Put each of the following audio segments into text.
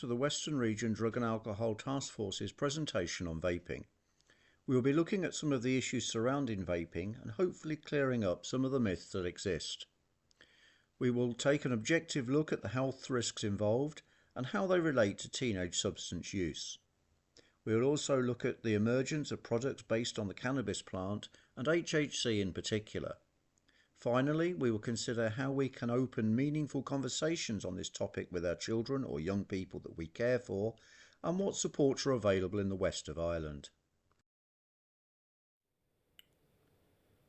to the Western Region Drug and Alcohol Task Force's presentation on vaping. We will be looking at some of the issues surrounding vaping and hopefully clearing up some of the myths that exist. We will take an objective look at the health risks involved and how they relate to teenage substance use. We will also look at the emergence of products based on the cannabis plant and HHC in particular. Finally, we will consider how we can open meaningful conversations on this topic with our children or young people that we care for, and what supports are available in the west of Ireland.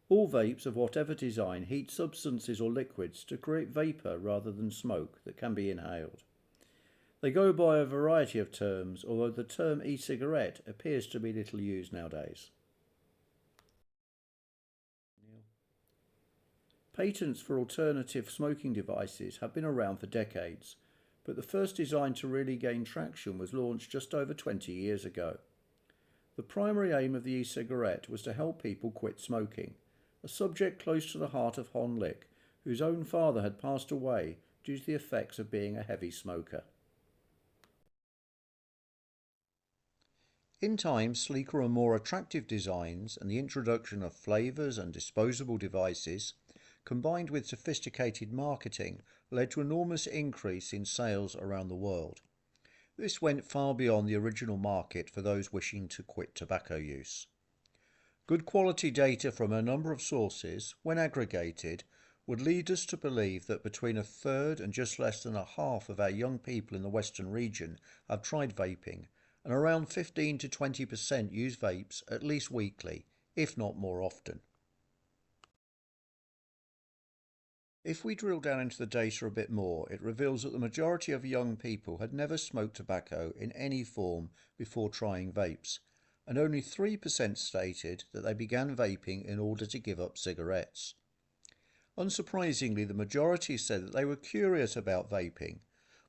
All vapes of whatever design heat substances or liquids to create vapour rather than smoke that can be inhaled. They go by a variety of terms, although the term e-cigarette appears to be little used nowadays. Patents for alternative smoking devices have been around for decades, but the first design to really gain traction was launched just over 20 years ago. The primary aim of the e-cigarette was to help people quit smoking, a subject close to the heart of Hon Lick, whose own father had passed away due to the effects of being a heavy smoker. In time, sleeker and more attractive designs and the introduction of flavours and disposable devices, combined with sophisticated marketing, led to an enormous increase in sales around the world. This went far beyond the original market for those wishing to quit tobacco use. Good quality data from a number of sources, when aggregated, would lead us to believe that between a third and just less than a half of our young people in the Western region have tried vaping, and around 15 to 20% use vapes at least weekly, if not more often. If we drill down into the data a bit more, it reveals that the majority of young people had never smoked tobacco in any form before trying vapes, and only 3% stated that they began vaping in order to give up cigarettes. Unsurprisingly, the majority said that they were curious about vaping,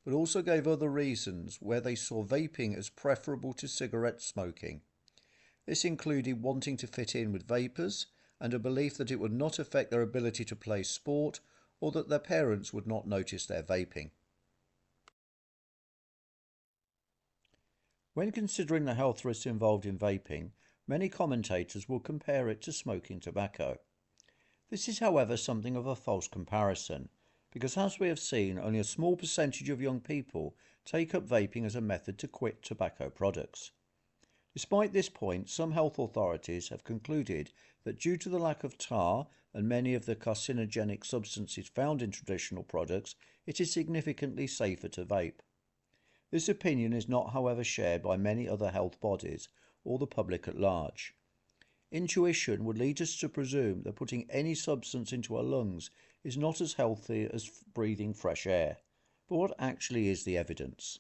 but also gave other reasons where they saw vaping as preferable to cigarette smoking. This included wanting to fit in with vapors and a belief that it would not affect their ability to play sport or that their parents would not notice their vaping. When considering the health risks involved in vaping, many commentators will compare it to smoking tobacco. This is, however, something of a false comparison, because as we have seen, only a small percentage of young people take up vaping as a method to quit tobacco products. Despite this point, some health authorities have concluded that due to the lack of tar and many of the carcinogenic substances found in traditional products, it is significantly safer to vape. This opinion is not, however, shared by many other health bodies or the public at large. Intuition would lead us to presume that putting any substance into our lungs is not as healthy as breathing fresh air. But what actually is the evidence?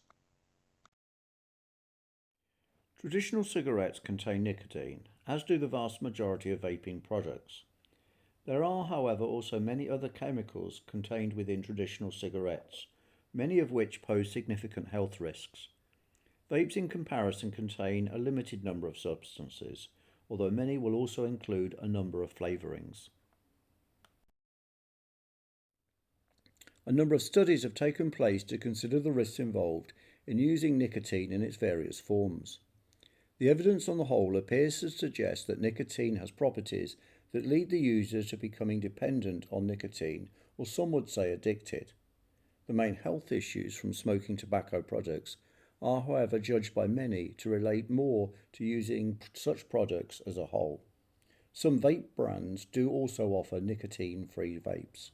Traditional cigarettes contain nicotine, as do the vast majority of vaping products. There are, however, also many other chemicals contained within traditional cigarettes, many of which pose significant health risks. Vapes in comparison contain a limited number of substances, although many will also include a number of flavourings. A number of studies have taken place to consider the risks involved in using nicotine in its various forms. The evidence on the whole appears to suggest that nicotine has properties that lead the user to becoming dependent on nicotine, or some would say addicted. The main health issues from smoking tobacco products are, however, judged by many to relate more to using such products as a whole. Some vape brands do also offer nicotine-free vapes.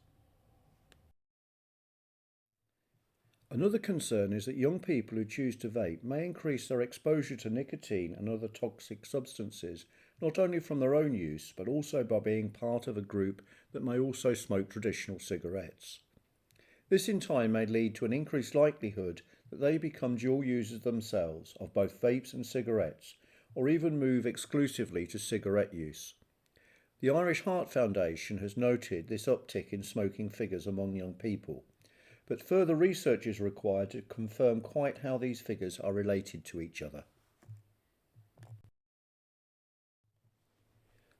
Another concern is that young people who choose to vape may increase their exposure to nicotine and other toxic substances, not only from their own use, but also by being part of a group that may also smoke traditional cigarettes. This in time may lead to an increased likelihood that they become dual users themselves of both vapes and cigarettes, or even move exclusively to cigarette use. The Irish Heart Foundation has noted this uptick in smoking figures among young people, but further research is required to confirm quite how these figures are related to each other.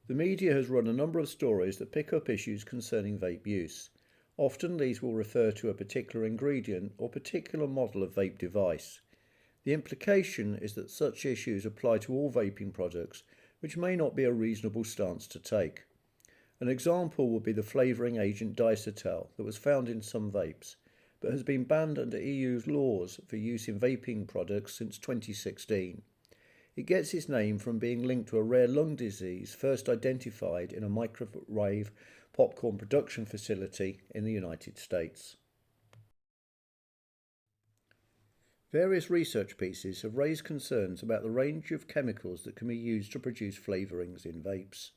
The media has run a number of stories that pick up issues concerning vape use. Often these will refer to a particular ingredient or particular model of vape device. The implication is that such issues apply to all vaping products, which may not be a reasonable stance to take. An example would be the flavouring agent diacetyl that was found in some vapes, but has been banned under EU's laws for use in vaping products since 2016. It gets its name from being linked to a rare lung disease first identified in a microwave popcorn production facility in the United States. Various research pieces have raised concerns about the range of chemicals that can be used to produce flavourings in vapes.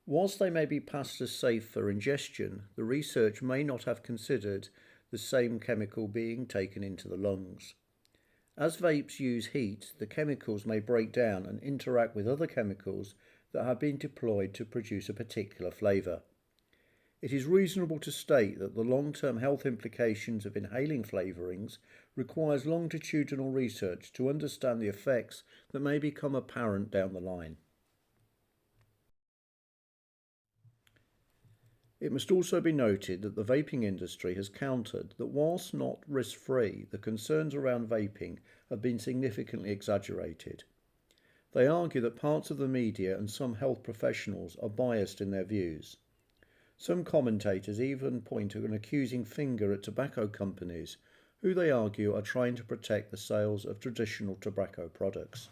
Whilst they may be passed as safe for ingestion, the research may not have considered the same chemical being taken into the lungs. As vapes use heat, the chemicals may break down and interact with other chemicals that have been deployed to produce a particular flavour. It is reasonable to state that the long-term health implications of inhaling flavourings requires longitudinal research to understand the effects that may become apparent down the line. It must also be noted that the vaping industry has countered that whilst not risk-free, the concerns around vaping have been significantly exaggerated. They argue that parts of the media and some health professionals are biased in their views. Some commentators even point an accusing finger at tobacco companies, who they argue are trying to protect the sales of traditional tobacco products.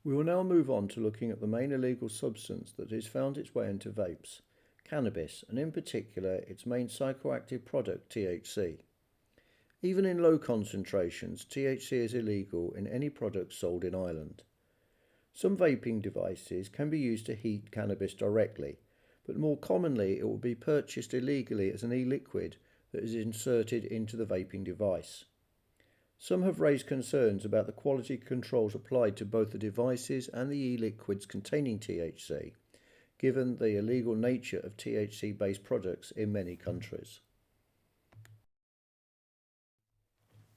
We will now move on to looking at the main illegal substance that has found its way into vapes, cannabis, and in particular its main psychoactive product, THC. Even in low concentrations, THC is illegal in any product sold in Ireland. Some vaping devices can be used to heat cannabis directly, but more commonly it will be purchased illegally as an e-liquid that is inserted into the vaping device. Some have raised concerns about the quality controls applied to both the devices and the e-liquids containing THC, given the illegal nature of THC-based products in many countries.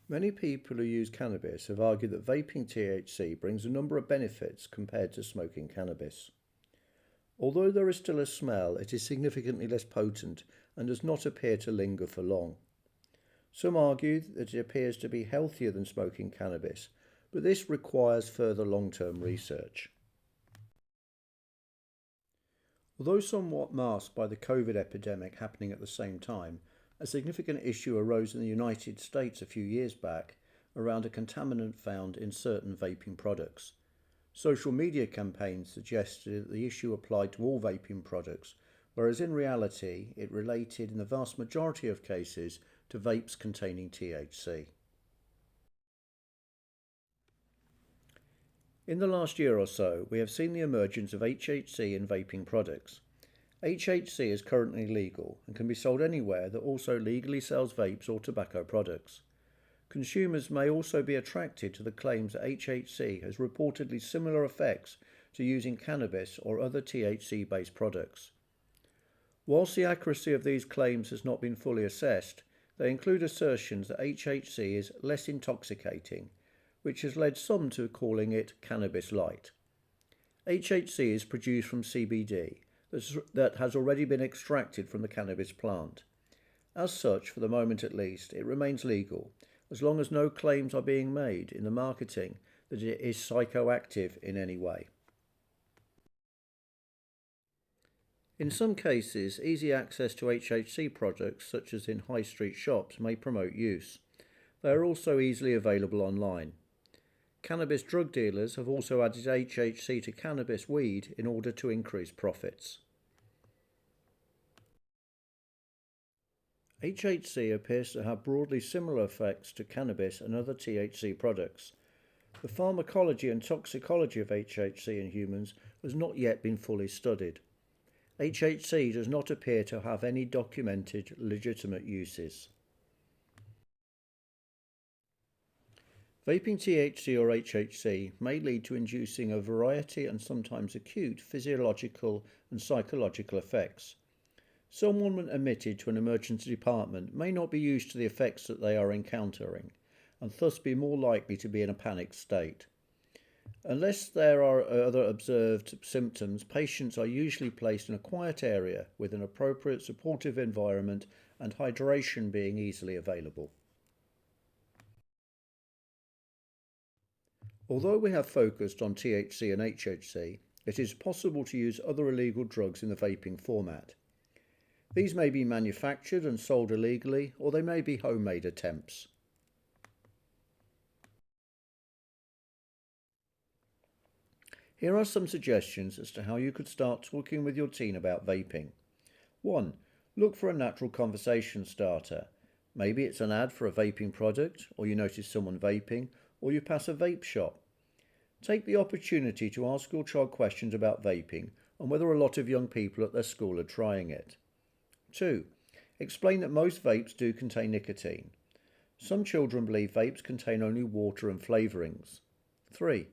Many people who use cannabis have argued that vaping THC brings a number of benefits compared to smoking cannabis. Although there is still a smell, it is significantly less potent and does not appear to linger for long. Some argue that it appears to be healthier than smoking cannabis, but this requires further long-term research. Although somewhat masked by the COVID epidemic happening at the same time, a significant issue arose in the United States a few years back around a contaminant found in certain vaping products. Social media campaigns suggested that the issue applied to all vaping products, whereas in reality it related in the vast majority of cases to vapes containing THC. In the last year or so, we have seen the emergence of HHC in vaping products. HHC is currently legal and can be sold anywhere that also legally sells vapes or tobacco products. Consumers may also be attracted to the claims that HHC has reportedly similar effects to using cannabis or other THC-based products. Whilst the accuracy of these claims has not been fully assessed, they include assertions that HHC is less intoxicating, which has led some to calling it cannabis light. HHC is produced from CBD that has already been extracted from the cannabis plant. As such, for the moment at least, it remains legal, as long as no claims are being made in the marketing that it is psychoactive in any way. In some cases, easy access to HHC products, such as in high street shops, may promote use. They are also easily available online. Cannabis drug dealers have also added HHC to cannabis weed in order to increase profits. HHC appears to have broadly similar effects to cannabis and other THC products. The pharmacology and toxicology of HHC in humans has not yet been fully studied. HHC does not appear to have any documented legitimate uses. Vaping THC or HHC may lead to inducing a variety and sometimes acute physiological and psychological effects. Someone admitted to an emergency department may not be used to the effects that they are encountering, and thus be more likely to be in a panicked state. Unless there are other observed symptoms, patients are usually placed in a quiet area with an appropriate supportive environment and hydration being easily available. Although we have focused on THC and HHC, it is possible to use other illegal drugs in the vaping format. These may be manufactured and sold illegally, or they may be homemade attempts. Here are some suggestions as to how you could start talking with your teen about vaping. 1. Look for a natural conversation starter. Maybe it's an ad for a vaping product, or you notice someone vaping, or you pass a vape shop. Take the opportunity to ask your child questions about vaping and whether a lot of young people at their school are trying it. 2. Explain that most vapes do contain nicotine. Some children believe vapes contain only water and flavourings. 3.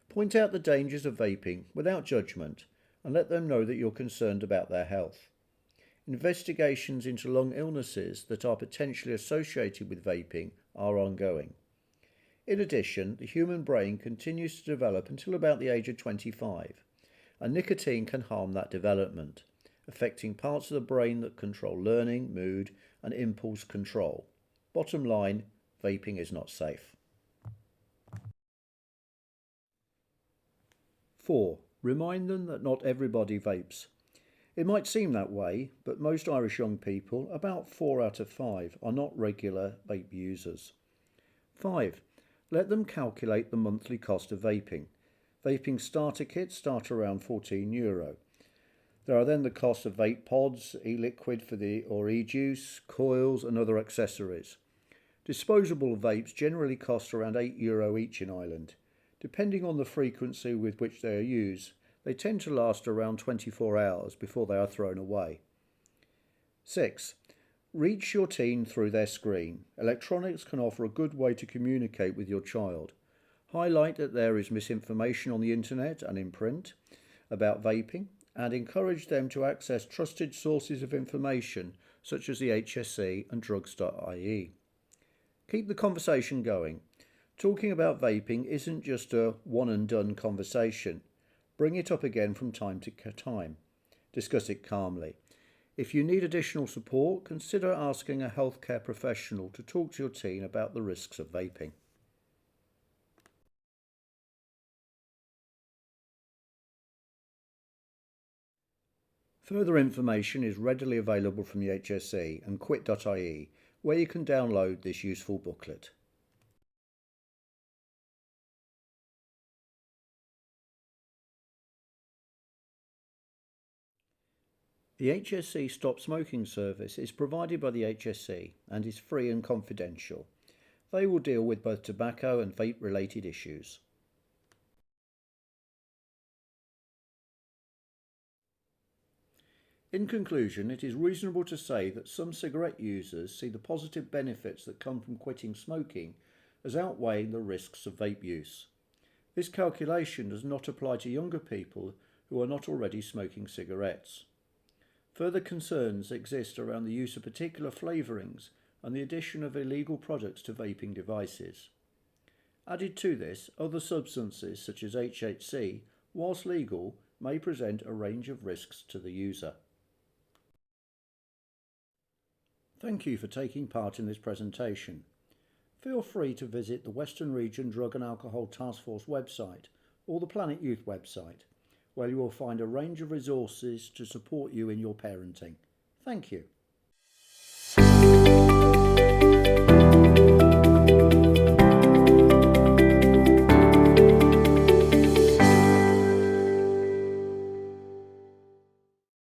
Point out the dangers of vaping without judgment and let them know that you're concerned about their health. Investigations into lung illnesses that are potentially associated with vaping are ongoing. In addition, the human brain continues to develop until about the age of 25, and nicotine can harm that development, affecting parts of the brain that control learning, mood, and impulse control. Bottom line, vaping is not safe. 4. Remind them that not everybody vapes. It might seem that way, but most Irish young people, about 4 out of 5, are not regular vape users. 5. Let them calculate the monthly cost of vaping. Vaping starter kits start around €14. There are then the costs of vape pods, e-liquid or e-juice, coils and other accessories. Disposable vapes generally cost around €8 each in Ireland. Depending on the frequency with which they are used, they tend to last around 24 hours before they are thrown away. 6. Reach your teen through their screen. Electronics can offer a good way to communicate with your child. Highlight that there is misinformation on the internet and in print about vaping, and encourage them to access trusted sources of information such as the HSE and drugs.ie. Keep the conversation going. Talking about vaping isn't just a one and done conversation. Bring it up again from time to time. Discuss it calmly. If you need additional support, consider asking a healthcare professional to talk to your teen about the risks of vaping. Further information is readily available from the HSE and quit.ie, where you can download this useful booklet. The HSE Stop Smoking service is provided by the HSE and is free and confidential. They will deal with both tobacco and vape related issues. In conclusion, it is reasonable to say that some cigarette users see the positive benefits that come from quitting smoking as outweighing the risks of vape use. This calculation does not apply to younger people who are not already smoking cigarettes. Further concerns exist around the use of particular flavourings and the addition of illegal products to vaping devices. Added to this, other substances such as HHC, whilst legal, may present a range of risks to the user. Thank you for taking part in this presentation. Feel free to visit the Western Region Drug and Alcohol Task Force website or the Planet Youth website, where you will find a range of resources to support you in your parenting. Thank you.